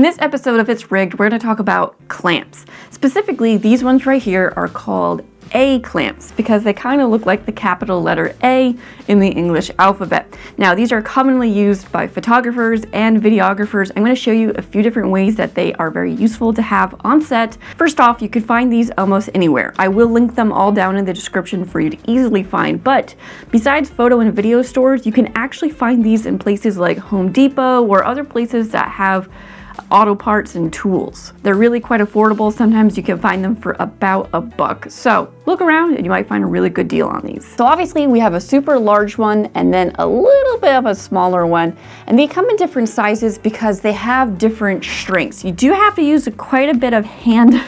In this episode of It's Rigged, we're going to talk about clamps. Specifically, these ones right here are called A clamps because they kind of look like the capital letter A in the English alphabet. Now, these are commonly used by photographers and videographers. I'm going to show you a few different ways that they are very useful to have on set. First off, you can find these almost anywhere. I will link them all down in the description for you to easily find, but besides photo and video stores, you can actually find these in places like Home Depot or other places that have auto parts and tools. They're really quite affordable. Sometimes you can find them for about $1. So look around and you might find a really good deal on these. So obviously we have a super large one and then a little bit of a smaller one, and they come in different sizes because they have different strengths. You do have to use quite a bit of hand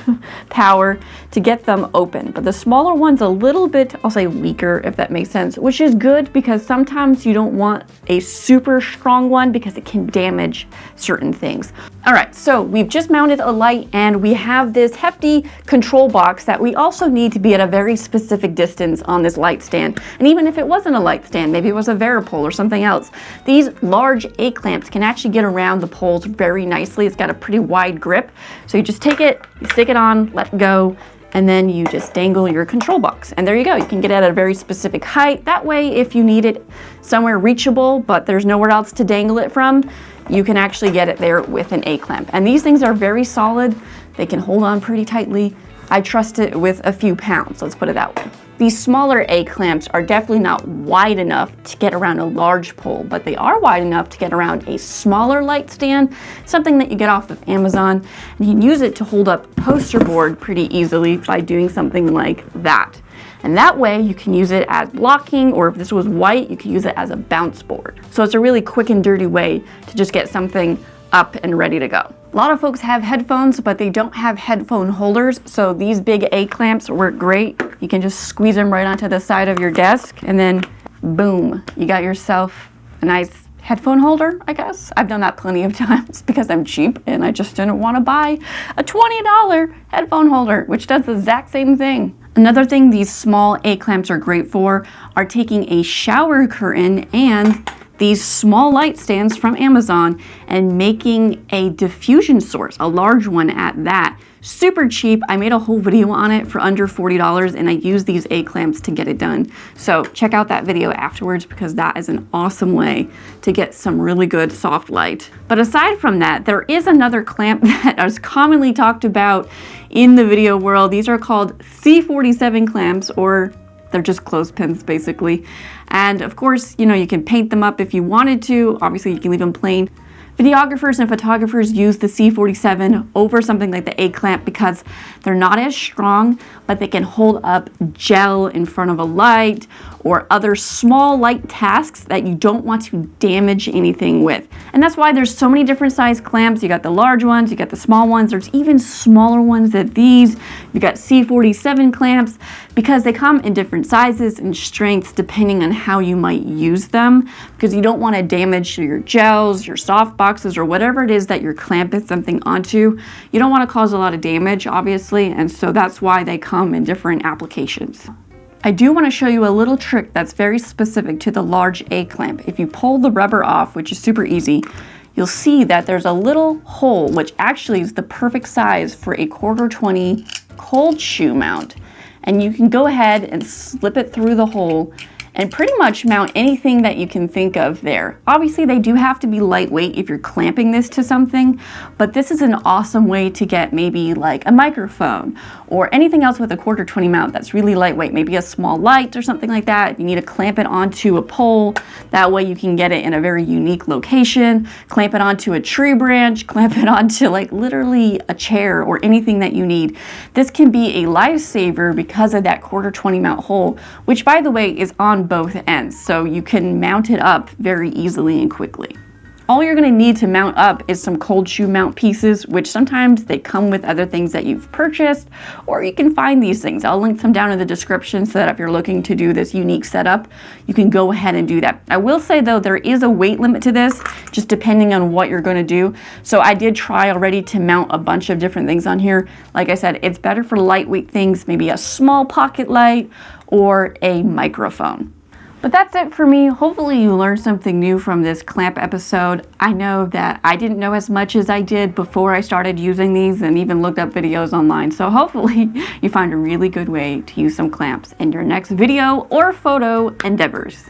power to get them open, but the smaller one's a little bit, I'll say, weaker, if that makes sense, which is good because sometimes you don't want a super strong one because it can damage certain things. All right, so we've just mounted a light and we have this hefty control box that we also need to be at a very specific distance on this light stand. And even if it wasn't a light stand, maybe it was a Varipole or something else, these large A clamps can actually get around the poles very nicely. It's got a pretty wide grip. So you just take it, you stick it on, let go, and then you just dangle your control box. And there you go. You can get it at a very specific height. That way, if you need it somewhere reachable, but there's nowhere else to dangle it from, you can actually get it there with an A clamp. And these things are very solid. They can hold on pretty tightly. I trust it with a few pounds, let's put it that way. These smaller A clamps are definitely not wide enough to get around a large pole, but they are wide enough to get around a smaller light stand, something that you get off of Amazon. And you can use it to hold up poster board pretty easily by doing something like that. And that way you can use it as blocking, or if this was white, you can use it as a bounce board. So it's a really quick and dirty way to just get something up and ready to go. A lot of folks have headphones, but they don't have headphone holders. So these big A clamps work great. You can just squeeze them right onto the side of your desk and then boom, you got yourself a nice headphone holder, I guess. I've done that plenty of times because I'm cheap and I just didn't want to buy a $20 headphone holder, which does the exact same thing. Another thing these small A clamps are great for are taking a shower curtain and these small light stands from Amazon and making a diffusion source, a large one at that. Super cheap. I made a whole video on it for under $40 and I used these A clamps to get it done. So check out that video afterwards because that is an awesome way to get some really good soft light. But aside from that, there is another clamp that is commonly talked about in the video world. These are called C47 clamps, or they're just clothespins basically. And of course, you know, you can paint them up if you wanted to. Obviously you can leave them plain. Videographers and photographers use the C47 over something like the A clamp because they're not as strong, but they can hold up gel in front of a light or other small light tasks that you don't want to damage anything with. And that's why there's so many different size clamps. You got the large ones, you got the small ones, there's even smaller ones than these. You got C47 clamps because they come in different sizes and strengths depending on how you might use them, because you don't want to damage your gels, your soft boxes, or whatever it is that you're clamping something onto. You don't want to cause a lot of damage, obviously, and so that's why they come in different applications. I do want to show you a little trick that's very specific to the large A clamp. If you pull the rubber off, which is super easy, you'll see that there's a little hole, which actually is the perfect size for a 1/4-20 cold shoe mount. And you can go ahead and slip it through the hole and pretty much mount anything that you can think of there. Obviously, they do have to be lightweight if you're clamping this to something, but this is an awesome way to get maybe like a microphone or anything else with a 1/4-20 mount that's really lightweight, maybe a small light or something like that. You need to clamp it onto a pole. That way you can get it in a very unique location, clamp it onto a tree branch, clamp it onto like literally a chair or anything that you need. This can be a lifesaver because of that 1/4-20 mount hole, which by the way is on both ends, so you can mount it up very easily and quickly. All you're going to need to mount up is some cold shoe mount pieces, which sometimes they come with other things that you've purchased, or you can find these things. I'll link them down in the description so that if you're looking to do this unique setup, you can go ahead and do that. I will say though, there is a weight limit to this, just depending on what you're going to do. So I did try already to mount a bunch of different things on here. Like I said, it's better for lightweight things, maybe a small pocket light or a microphone. But that's it for me. Hopefully you learned something new from this clamp episode. I know that I didn't know as much as I did before I started using these and even looked up videos online. So hopefully you find a really good way to use some clamps in your next video or photo endeavors.